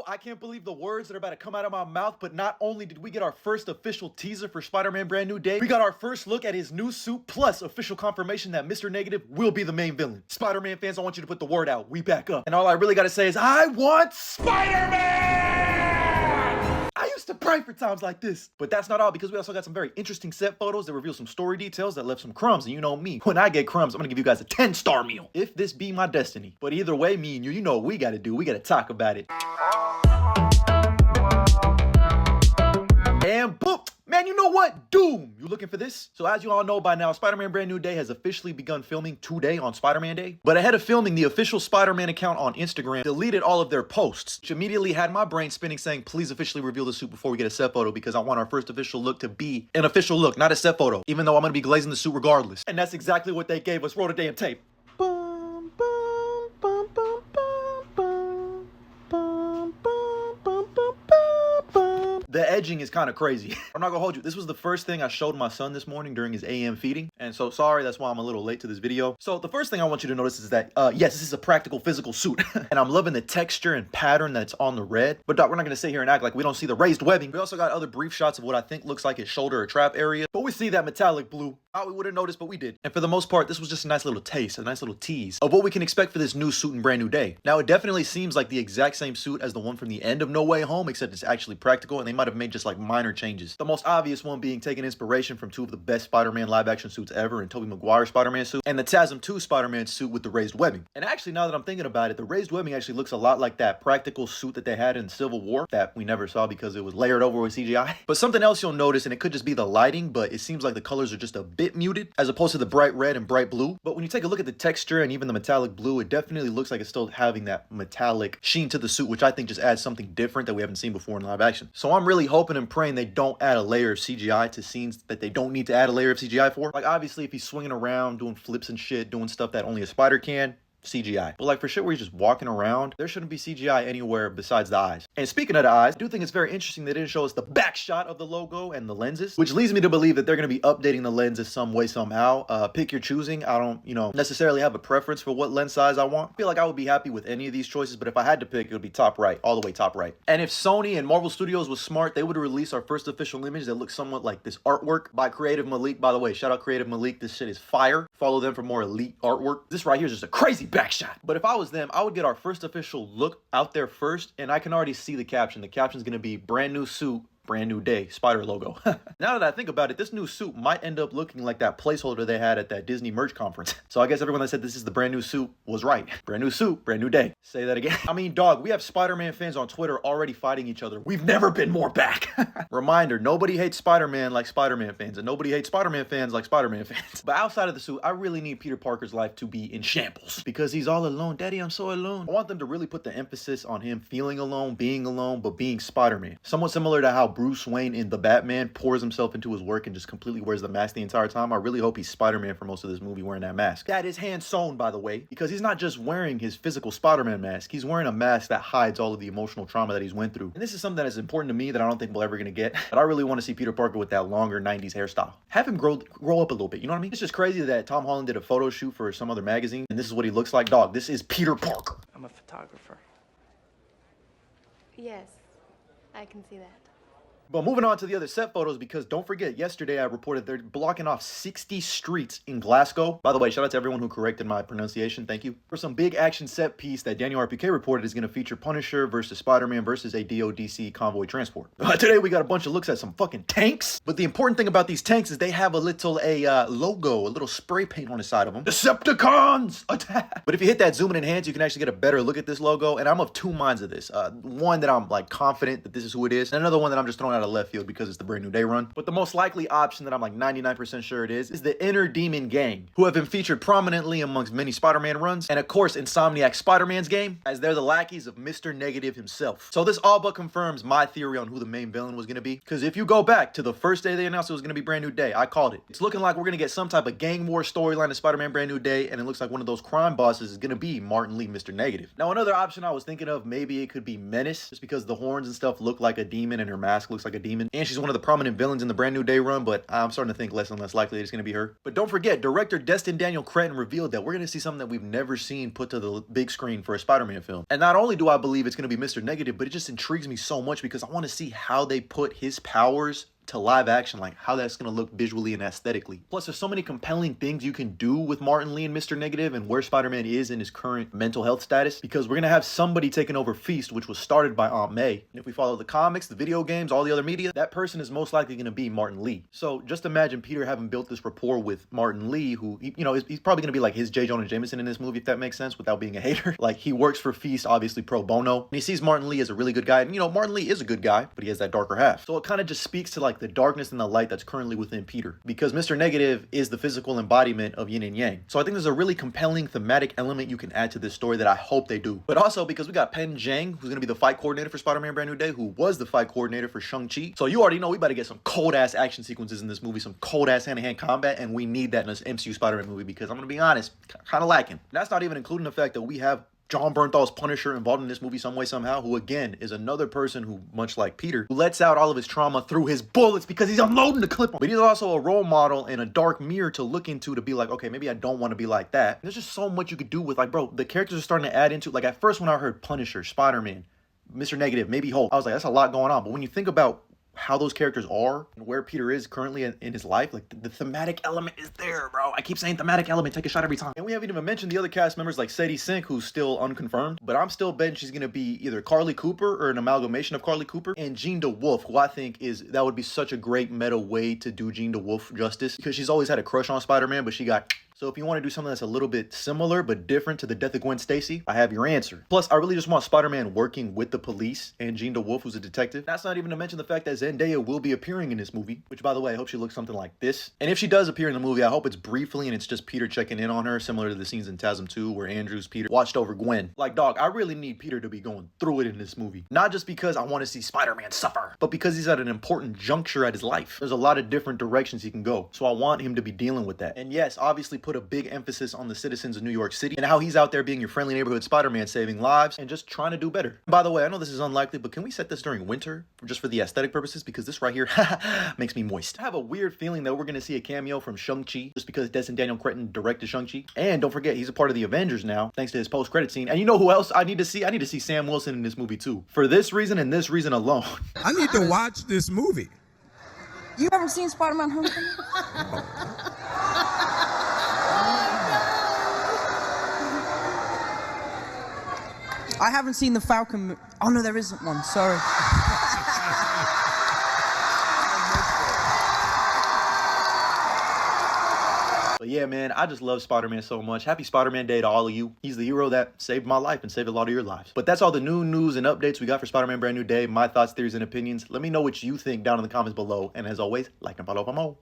I can't believe the words that are about to come out of my mouth, but not only did we get our first official teaser for Spider-Man Brand New Day, we got our first look at his new suit, plus official confirmation that Mr. Negative will be the main villain. Spider-Man fans, I want you to put the word out. We back up. And all I really gotta say is, I want Spider-Man! I used to pray for times like this. But that's not all, because we also got some very interesting set photos that reveal some story details that left some crumbs. And you know me, when I get crumbs, I'm gonna give you guys a 10-star meal, if this be my destiny. But either way, me and you know what we gotta do. We gotta talk about it. And boom! Man, you know what? Doom! You looking for this? So as you all know by now, Spider-Man Brand New Day has officially begun filming today on Spider-Man Day. But ahead of filming, the official Spider-Man account on Instagram deleted all of their posts, which immediately had my brain spinning saying, please officially reveal the suit before we get a set photo, because I want our first official look to be an official look, not a set photo, even though I'm gonna be glazing the suit regardless. And that's exactly what they gave us. Roll the damn tape. Boom, boom, boom, boom, boom, boom, boom, boom, boom, boom, boom. The edging is kind of crazy. I'm not gonna hold you. This was the first thing I showed my son this morning during his AM feeding. And so sorry, that's why I'm a little late to this video. So the first thing I want you to notice is that, yes, this is a practical physical suit. And I'm loving the texture and pattern that's on the red. But Doc, we're not gonna sit here and act like we don't see the raised webbing. We also got other brief shots of what I think looks like his shoulder or trap area. But we see that metallic blue. We would have noticed, but we did. And for the most part, this was just a nice little taste, a nice little tease of what we can expect for this new suit in Brand New Day. Now, it definitely seems like the exact same suit as the one from the end of No Way Home, except it's actually practical, and they might have made just like minor changes. The most obvious one being taking inspiration from two of the best Spider-Man live-action suits ever, in Tobey Maguire's Spider-Man suit, and the TASER 2 Spider-Man suit with the raised webbing. And actually, now that I'm thinking about it, the raised webbing actually looks a lot like that practical suit that they had in Civil War that we never saw because it was layered over with CGI. But something else you'll notice, and it could just be the lighting, but it seems like the colors are just a bit muted, as opposed to the bright red and bright blue. But when you take a look at the texture and even the metallic blue, it definitely looks like it's still having that metallic sheen to the suit, which I think just adds something different that we haven't seen before in live action. So I'm really hoping and praying they don't add a layer of CGI to scenes that they don't need to add a layer of CGI for. Like, obviously, if he's swinging around, doing flips and shit, doing stuff that only a spider can, CGI. But like for shit where he's just walking around, there shouldn't be CGI anywhere besides the eyes. And speaking of the eyes, I do think it's very interesting they didn't show us the back shot of the logo and the lenses, which leads me to believe that they're going to be updating the lenses some way, somehow. Pick your choosing. I don't, necessarily have a preference for what lens size I want. I feel like I would be happy with any of these choices, but if I had to pick, it would be top right, all the way top right. And if Sony and Marvel Studios was smart, they would release our first official image that looks somewhat like this artwork by Creative Malik. By the way, shout out Creative Malik. This shit is fire. Follow them for more elite artwork. This right here is just a crazy back shot. But if I was them, I would get our first official look out there first, and I can already see the caption. The caption's gonna be brand new suit, Brand New Day, spider logo. Now that I think about it, this new suit might end up looking like that placeholder they had at that Disney merch conference. So I guess everyone that said this is the brand new suit was right. Brand new suit, brand new day. Say that again. I mean, dog, we have Spider-Man fans on Twitter already fighting each other. We've never been more back. Reminder, nobody hates Spider-Man like Spider-Man fans, and nobody hates Spider-Man fans like Spider-Man fans. But outside of the suit, I really need Peter Parker's life to be in shambles, because he's all alone. Daddy, I'm so alone. I want them to really put the emphasis on him feeling alone, but being Spider-Man. Somewhat similar to how Bruce Wayne in The Batman pours himself into his work and just completely wears the mask the entire time. I really hope he's Spider-Man for most of this movie wearing that mask. That is hand sewn, by the way, because he's not just wearing his physical Spider-Man mask. He's wearing a mask that hides all of the emotional trauma that he's went through. And this is something that is important to me that I don't think we're ever gonna get. But I really want to see Peter Parker with that longer 90s hairstyle. Have him grow up a little bit, you know what I mean? It's just crazy that Tom Holland did a photo shoot for some other magazine, and this is what he looks like. Dog, this is Peter Parker. I'm a photographer. Yes, I can see that. But moving on to the other set photos, because don't forget, yesterday I reported they're blocking off 60 streets in Glasgow. By the way, shout out to everyone who corrected my pronunciation. Thank you. For some big action set piece that Daniel RPK reported is going to feature Punisher versus Spider-Man versus a DODC convoy transport. Today we got a bunch of looks at some fucking tanks. But the important thing about these tanks is they have a little logo, a little spray paint on the side of them. Decepticons attack! But if you hit that zoom and enhance, you can actually get a better look at this logo. And I'm of two minds of this. One that I'm like confident that this is who it is, and another one that I'm just throwing out of left field because it's the Brand New Day run. But the most likely option that I'm like 99% sure it is the Inner Demon Gang, who have been featured prominently amongst many Spider-Man runs, and of course Insomniac Spider-Man's game, as they're the lackeys of Mr. Negative himself. So this all but confirms my theory on who the main villain was going to be, because if you go back to the first day they announced it was going to be Brand New Day, I called it. It's looking like we're going to get some type of gang war storyline of Spider-Man Brand New Day, and it looks like one of those crime bosses is going to be Martin Lee, Mr. Negative. Now another option I was thinking of, maybe it could be Menace, just because the horns and stuff look like a demon and her mask looks like a demon. And she's one of the prominent villains in the Brand New Day run, but I'm starting to think less and less likely it's going to be her. But don't forget, director Destin Daniel Cretton revealed that we're going to see something that we've never seen put to the big screen for a Spider-Man film. And not only do I believe it's going to be Mr. Negative, but it just intrigues me so much because I want to see how they put his powers to live action, like how that's going to look visually and aesthetically. Plus, there's so many compelling things you can do with Martin Lee and Mr. Negative and where Spider-Man is in his current mental health status, because we're going to have somebody taking over Feast, which was started by Aunt May. And if we follow the comics, the video games, all the other media, that person is most likely going to be Martin Lee. So just imagine Peter having built this rapport with Martin Lee, who, you know, he's probably going to be like his J. Jonah Jameson in this movie, if that makes sense, without being a hater. Like, he works for Feast, obviously pro bono, and he sees Martin Lee as a really good guy. And, you know, Martin Lee is a good guy, but he has that darker half. So it kind of just speaks to like the darkness and the light that's currently within Peter, because Mr. Negative is the physical embodiment of yin and yang. So I think there's a really compelling thematic element you can add to this story that I hope they do. But also because we got Pen Zhang, who's going to be the fight coordinator for Spider-Man Brand New Day, who was the fight coordinator for Shang-Chi. So you already know we better get some cold-ass action sequences in this movie, some cold-ass hand-to-hand combat, and we need that in this MCU Spider-Man movie because I'm going to be honest, kind of lacking. That's not even including the fact that we have John Bernthal's Punisher involved in this movie some way, somehow, who again is another person who, much like Peter, who lets out all of his trauma through his bullets because he's unloading the clip. But he's also a role model and a dark mirror to look into to be like, okay, maybe I don't want to be like that. There's just so much you could do with, like, bro, the characters are starting to add into, like, at first when I heard Punisher, Spider-Man, Mr. Negative, maybe Hulk, I was like, that's a lot going on. But when you think about how those characters are and where Peter is currently in his life, like the thematic element is there, bro. I keep saying thematic element, take a shot every time. And we haven't even mentioned the other cast members like Sadie Sink, who's still unconfirmed, but I'm still betting she's gonna be either Carly Cooper or an amalgamation of Carly Cooper, and Jean DeWolf, who I think that would be such a great meta way to do Jean DeWolf justice, because she's always had a crush on Spider-Man, but she got. So if you want to do something that's a little bit similar but different to the death of Gwen Stacy, I have your answer. Plus, I really just want Spider-Man working with the police and Jean DeWolf, who's a detective. That's not even to mention the fact that Zendaya will be appearing in this movie, which, by the way, I hope she looks something like this. And if she does appear in the movie, I hope it's briefly and it's just Peter checking in on her, similar to the scenes in TASM 2 where Andrew's Peter watched over Gwen. Like, dog, I really need Peter to be going through it in this movie. Not just because I want to see Spider-Man suffer, but because he's at an important juncture at his life. There's a lot of different directions he can go. So I want him to be dealing with that. And yes, obviously put a big emphasis on the citizens of New York City and how he's out there being your friendly neighborhood Spider-Man, saving lives and just trying to do better. By the way, I know this is unlikely, but can we set this during winter just for the aesthetic purposes? Because this right here makes me moist. I have a weird feeling that we're going to see a cameo from Shang-Chi just because Destin Daniel Cretton directed Shang-Chi. And don't forget, he's a part of the Avengers now, thanks to his post-credit scene. And you know who else I need to see? I need to see Sam Wilson in this movie too. For this reason and this reason alone. I need to watch this movie. You haven't seen Spider-Man Homecoming? I haven't seen the Falcon. Oh no, there isn't one. Sorry. But yeah, man, I just love Spider-Man so much. Happy Spider-Man Day to all of you. He's the hero that saved my life and saved a lot of your lives. But that's all the new news and updates we got for Spider-Man Brand New Day. My thoughts, theories, and opinions. Let me know what you think down in the comments below. And as always, like and follow for more.